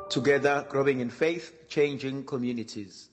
Together, growing in faith, changing communities.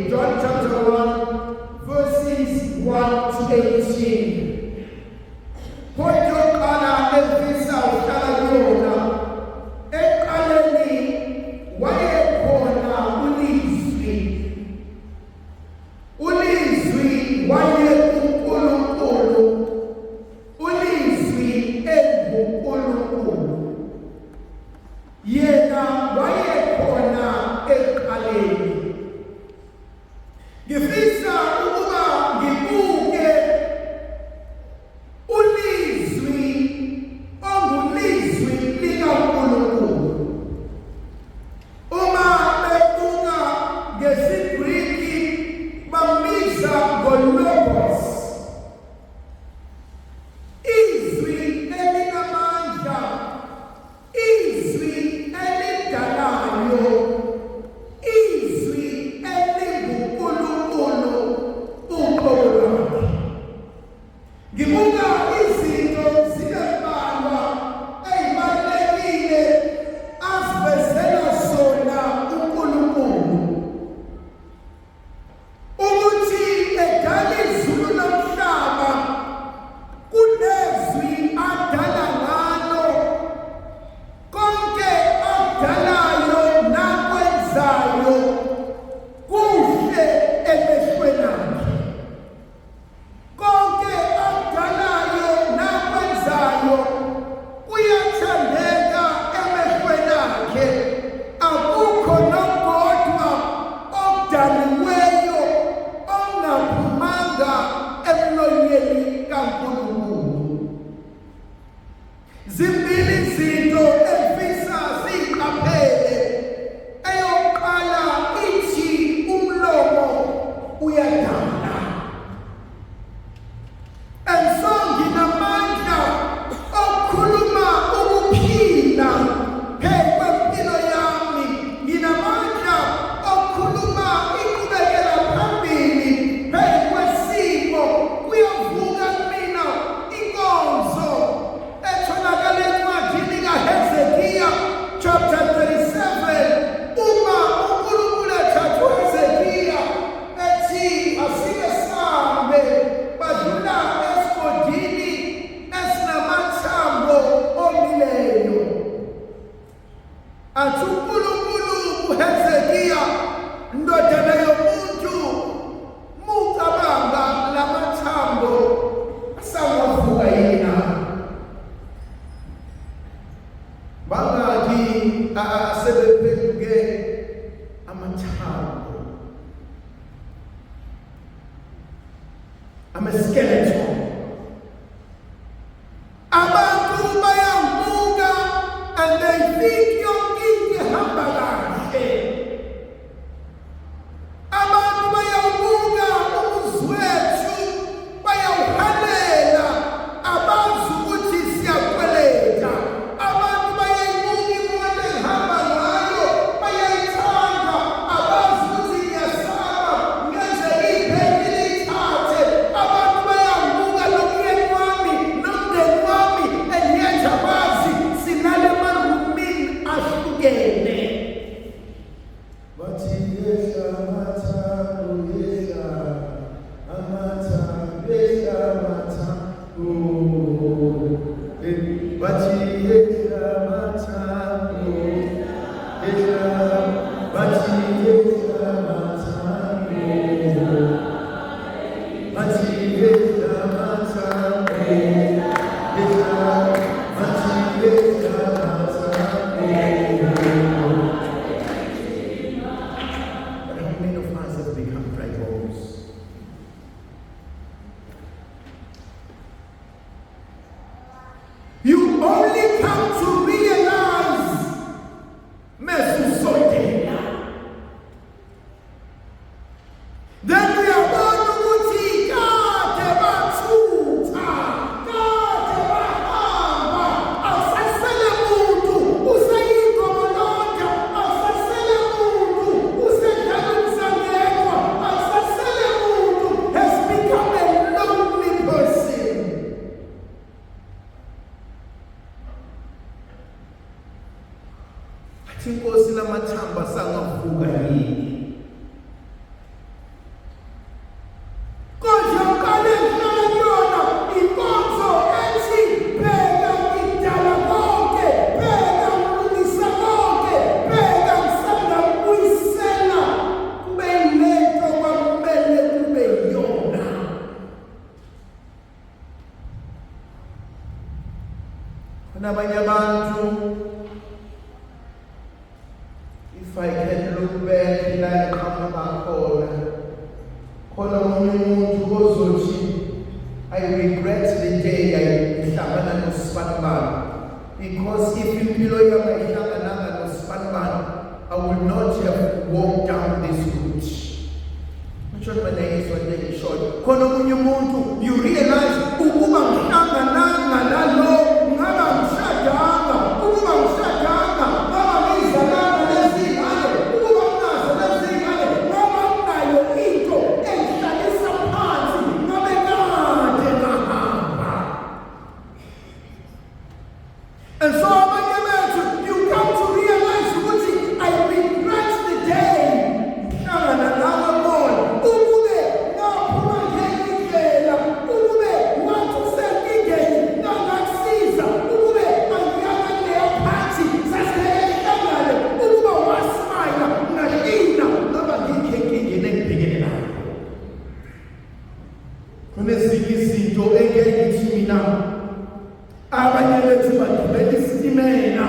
John chapter 1, verses 1 to 18. I'm a skeleton. Abantu bayavuka and they think yonke ihamba kahle. Abantu bayavuka umuzwethu bayawuhalela abazi ukuthi siyakweleta. Abantu bayayibuka imoto ehamba ngayo bayayithanda abazi ukuthi iyasaba ngenze ipheli lithathe. Abantu bayavuka Kunabanye abantu, if I can look back la ngiqhamuka khona, khona omunye umuntu ozothi I regret the day ngihlangana noSibanibani, because if impilo yami ayihlangananga noSibanibani, I would not have walked down this route. Khona omunye umuntu you realize ukuba ngihlangananga nalo ngaba ngishadanga, ukuba ngishadanga ngaba ngizalana lezingane, ukuba nginazo lezingane ngaba nginayo into engihlalisa phansi ngabe kade ngahamba. And so abanye bethu you come to realize ukuthi I regret the day ngihlangana nawe Lord, ukube ngaphuma ngendlela, ukube wathi usengingeni nangakusiza, ukube angiyaka leyo phathi sasihlangane, ukuba wasimaya ngahina ngaba ngikho enkingeni engibhekene nayo. Kunezinye izinto engeke ngithi mina abanye bethu bagibela isitimela,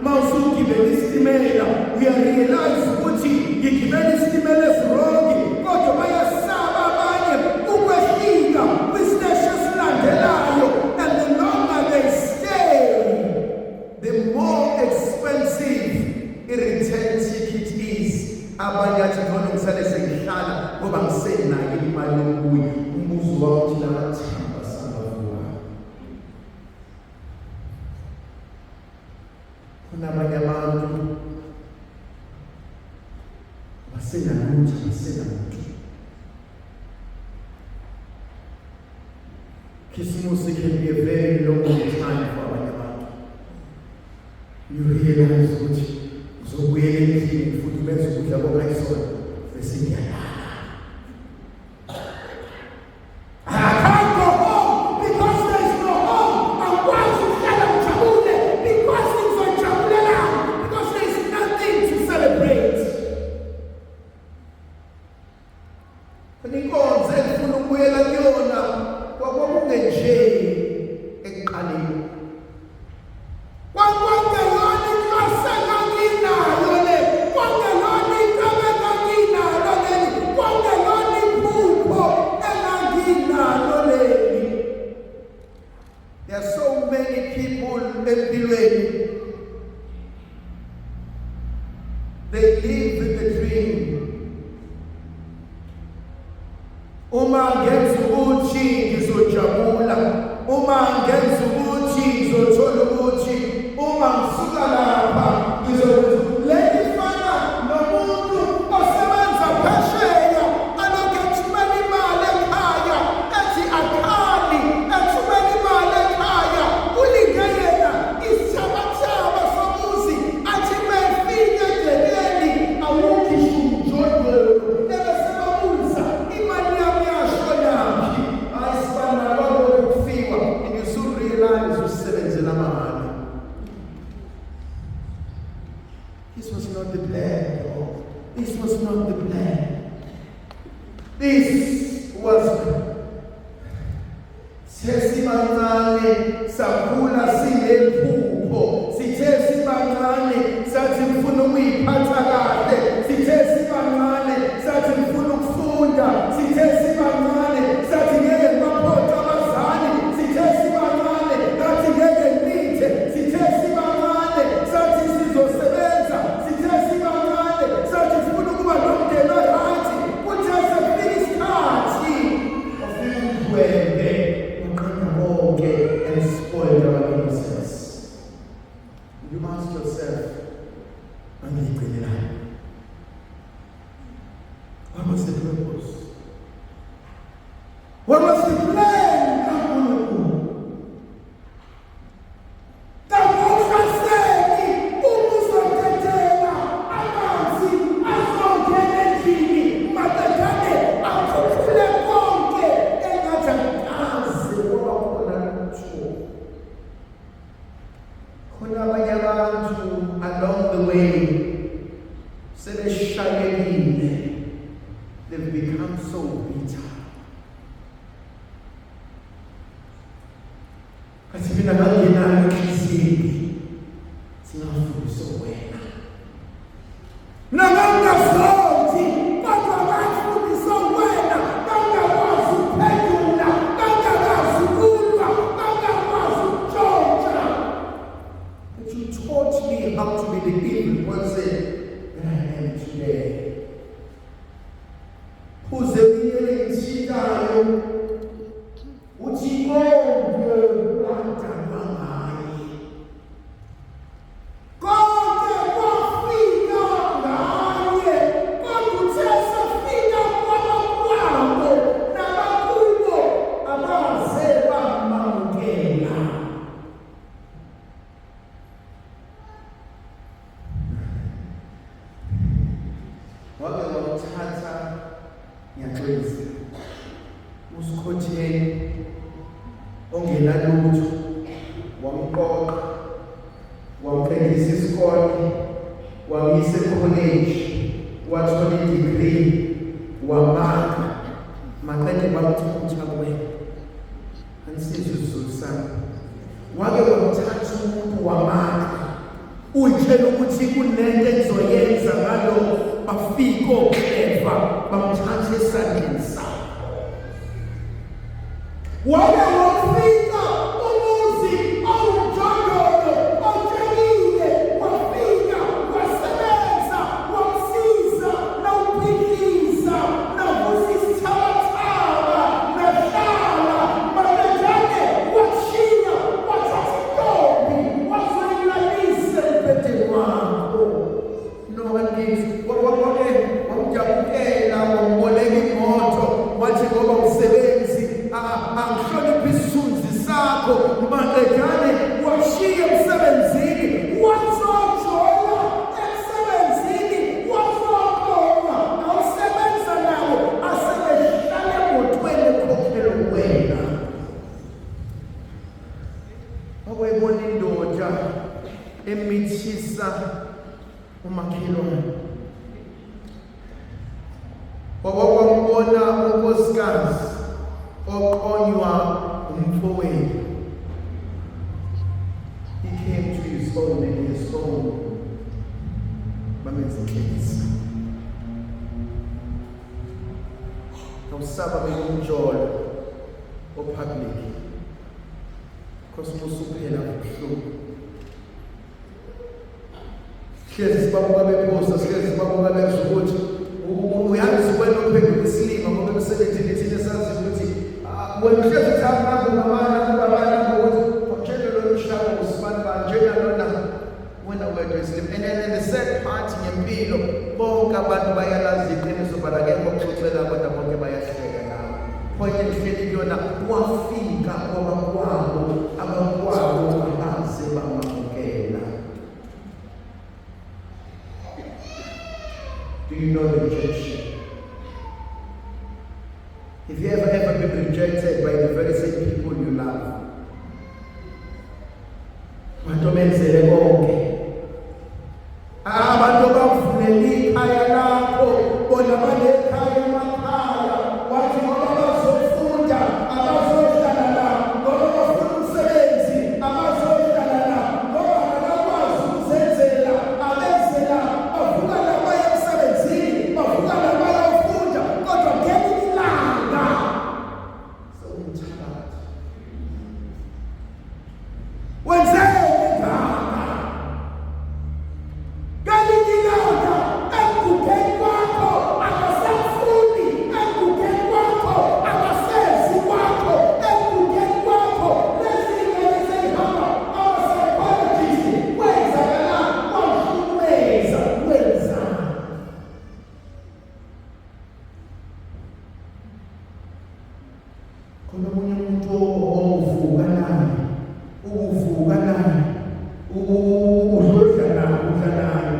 mawusugibela isitimela uyarealize ukuthi ngigibela isitimela esirongi, kodwa bayasaba abanye ukwehlika kwisiteshi esilandelayo, and the longer they stay, the more expensive i-return ticket is. Abanye athi khona ngisale sengihlala ngoba ngisenayo imali yokubuya. Umbuzo wami uthi namathamba sangavuka. Kunabanye abantu basenamuntu. Christmas can be a very long time for abanye abantu. You realize ukuthi uzobuyela endlini futhi benze ukudla kwakayisona bese ngiyalala. Inkonzo engifuna ukubuyela kuyona kwakungenje ekuqaleni. Kwakungelona inhloso enganginayo le, kwakungelona into enganginalo leli, kwakungelona iphupho enganginalo leli. There are so many people empilweni. They live with the dream. Uma ngenza ukuthi ngizojabula, uma ngenza ukuthi ngizothola ukuthi, uma ngisuka lapha ngizokwenza lefana nomuntu osebenza phesheya alokhu ethumela imali ekhaya, ethi akhali ethumela imali ekhaya, ulinde yena isithabathaba somuzi athi mefika endleleni awukho ishumjondolo ebesebabuza imali yami yashonaphi. Ayisibana lokho kufiwa, and you soon realize usebenzela amahhala. This was not the plan, Lord. This was not the plan. This was sesibancane sakhula sinephupho, sithe sibancane sathi ngifuna ukuyiphatha kahle, sithe sibancane sathi ngifuna ukufunda, sithe sibancane sathi ngeke ngibaphothe abazali, sithe sibancane ngathi ngeke ngithe, sithe sibancane sathi sizosebenza, sithe sibancane sathi sifuna ukuba nomndeni orayithi, kuthe sekufika isikhathi ofika umdwebe uqeda konke and spoiled our innocence. You ask yourself, angiyigcinelani? What was the purpose? What was the plan kaNkulunkulu? Kamuhlaseni umuzotethela amanzi azongena endlini, madodane akhuphule konke engathi akaze ngoba khona lutho. Khona abanye abantu along the way sebeshayekile. They've become so bitter. Kasi mina ngangenayo inhliziyo ngayo uthi konke kwadalwa ngaye, konke kwafika ngaye, kodwa uthe safika kwabakwabo nabakubo abaze bamamukela. Wake wamthatha ngiyaxolisa uSikhotheni ongenalutho, wamqoqa, wamqedisa isikole, wamyisa e-college, wathola i-degree, wamanga, maqede bamthutha kuwena. Anisize isizulu sami. Wake wamthatha umuntu wamanga, uyitshela ukuthi kunento engizoyenza ngalo, bafika oKefa bamthatha esandleni sakhe. Wake wafika umuzi awumjondolo otshekile, wafika wasebenza, wamsiza, nawuphilisa, navusa isithabathaba, nahlala, manejane watshiya, wathatha intombi, wazoyilalisa embhedeni wakho. Wamjabukela, wamboleka imoto, wathi ngoba umsebenzi angihloniphe isithunzi sakho, manejane washiya emsebenzini, wazojola emsebenzini, wazobonga, awusebenza nawo, asebehlala emotweni ekhokhela wena. Wakwayibona indoda emithisa umakhelwane, wakwambona unkosikazi oqonywa umfowenu. He came to his own and his own bamenza inhlekisa. Awusaba bekumjolo opublic, because musuphela ubuhlungu. Sihlezi sibabuka beposta, sihlezi sibabuka bezwa ukuthi uyazi wena uphendula isilima ngoba emsebenzini thina sazi ukuthi wena uhlezi uthamba ngabana ngokuthi batshele lo mshado usibani banjena lona wena wedwa isilima. And the sad part ngempilo, bonke abantu bayalazi iqiniso, but akekho okuxoxela kodwa bonke bayahleka nawe. Point engihleli kuyona, wafika kwabakwabo, abakwabo baze bamamukela. Do you know the rejection? Have you ever been rejected by the very same people you love? Matomenzele bonke. Abantu bavulele ikhaya lakho, bona banekhaya emakhaya, wathi ngoba bazofunda, abazohlala la, ngoba bafuna umsebenzi, abazohlala la, ngoba abakwazi ukuzenzela, abenzela, bavuka la baya emsebenzini, bavuka la bayofunda, kodwa ngelinye ilanga sewumthakathi. Wenzeni ngaka? Ngelinye ilanga ekugeni kwakho akasafuni, ekugeni kwakho akasezi kwakho, ekugeni kwakho lezi ngane zihamba ama-psychologist, wenzakala, wahlukumeza, wenzani? Khona omunye umuntu ovuka naye, uvuka naye, udlodla naye, udla naye,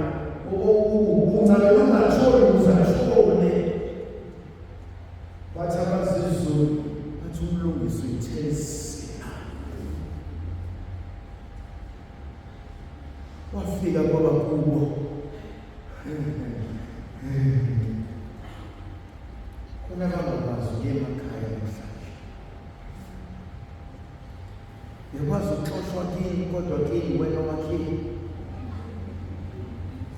ungabe ungatholi uzashone. Wathi abazizulu bathi umlungisi uyithesina. Wafika kwaba kubo, khona abangakwazi ukuya emakhaya namhlanje. Yakwazi ukuxoshwa kini, kodwa kini wena wakini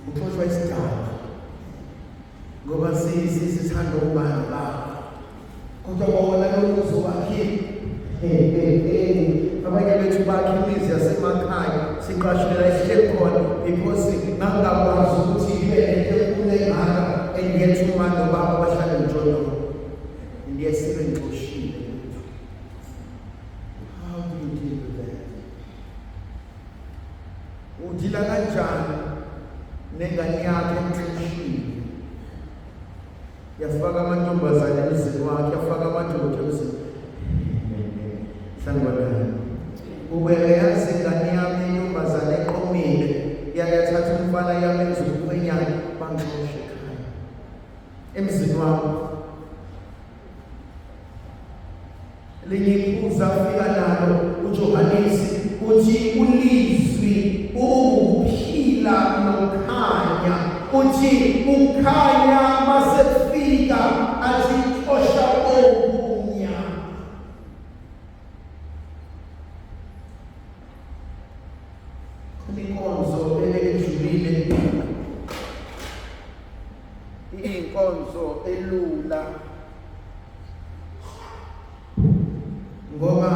uxoshwa isidaba ngoba sithanda ubani bakho, kodwa kwawona lokuzo wakini. Abanye bethu bakhe imizi yasemakhaya siqashela isihleli khona because ngangakwazi ukuthi ibe enkulu engaka engiyethuma nobaba bahlale njalo. Ndiyesibe ngixoshile. nihlala kanjani nengane yakhe emxheshini, yafaka amantombazane emzini wakhe, yafaka amadoda emzini. Sanibonani. Ubeyazi ingane yami intombazane eqomile, yayathatha umfana yami enza ubukhwenyana, bangixosha ekhaya emzini wami. Linye iphuzu afika nalo uJohanesi uthi ulizwi ukuphila nokukhanya, uthi ukukhanya masefika athi xosha obumnyama. Inkonzo elejulile, inkonzo elula, ngoba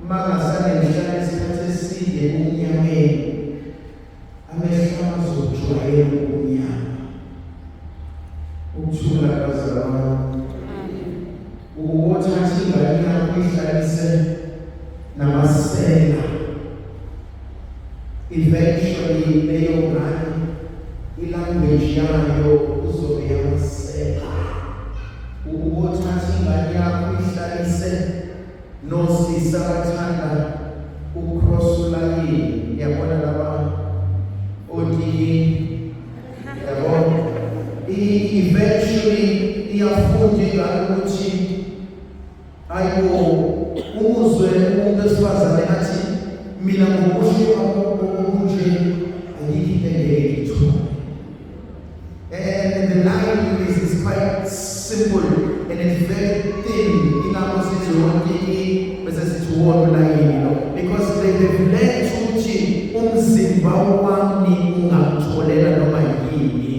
mangasane ngihlala isikhathi eside umnyameni, amehlo azojwayela umnyama. Ukuthula kazalwane, ukuthatha ingane yakho ihlalise namasela, eventually leyo ngane ilanguage yayo uzobe yamasela. Ukuthatha ingane yakho ihlalise nosisa abathanda ukukross ulayini, yabona laba odi, yabona eventually iyafunda ingane ukuthi ayibo umuzwe umuntu esifazane athi mina ngokusho okunje ayikho into engeke. And the line is quite simple and it's very thin. Because they've learned ukuthi umzimba wami ungatholela noma yini.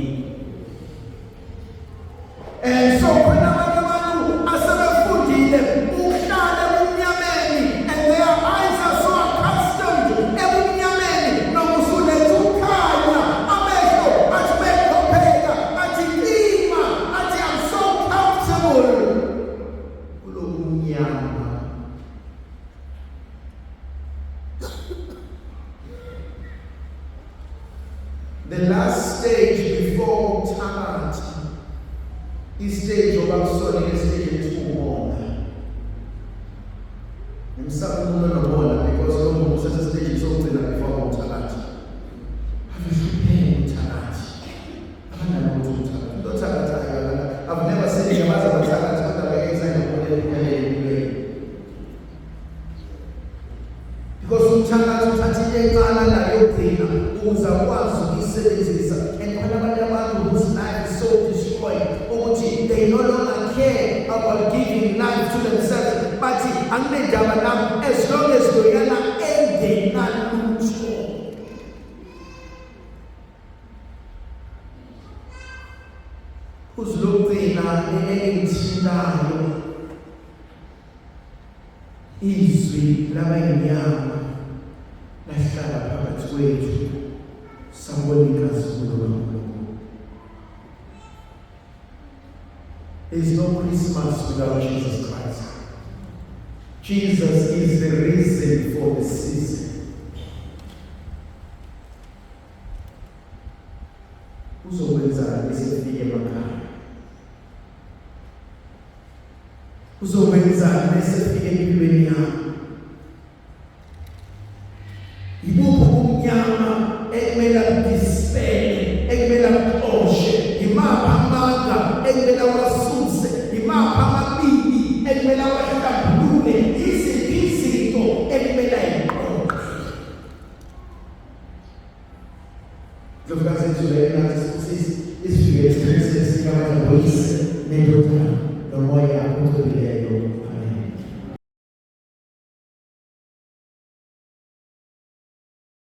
And so when abantu asebefundile ukuhlala emnyameni and their eyes are so accustomed emnyameni, nokusuletha ukukhanya, amehlo athi bekhopheka, athi lima, athi I'm so comfortable kulobu mnyama. The last stage before Tamati is stage of absolute stage to wonder. And some people don't wonder because some such a stage is open before Tamati. Have you prepared Tamati? I've never seen a matter of Tamati, but I'm excited about it. Because Tamati uthathile na yogcina uzakwazi ukuyisebenzisa, and khona abantu whose life is so destroyed ukuthi they no longer care about giving life to themselves, but anginendaba nami as long as loyana engenalutho. Uzilogcina elithinayo izwi labayimnyama lahlala phakathi kwethu, sambolikazi kulo. There is no Christmas without Jesus Christ. Jesus is the reason for the season. Uzokwenza esifike emakhaya, uzokwenza esifike empilweni yakho. Yibuphi umnyama ekumele udispele, ekumele uxoshe? Yimaphi amanga ekumele wasuse? Yimaphi amabibi ekumele wahlambulule? Yiziphi izinto ekumele ayiqoqe? Lokazi njalo nathi isifike isikhathi sikaMoyise nendoda nomoya oqobileyo.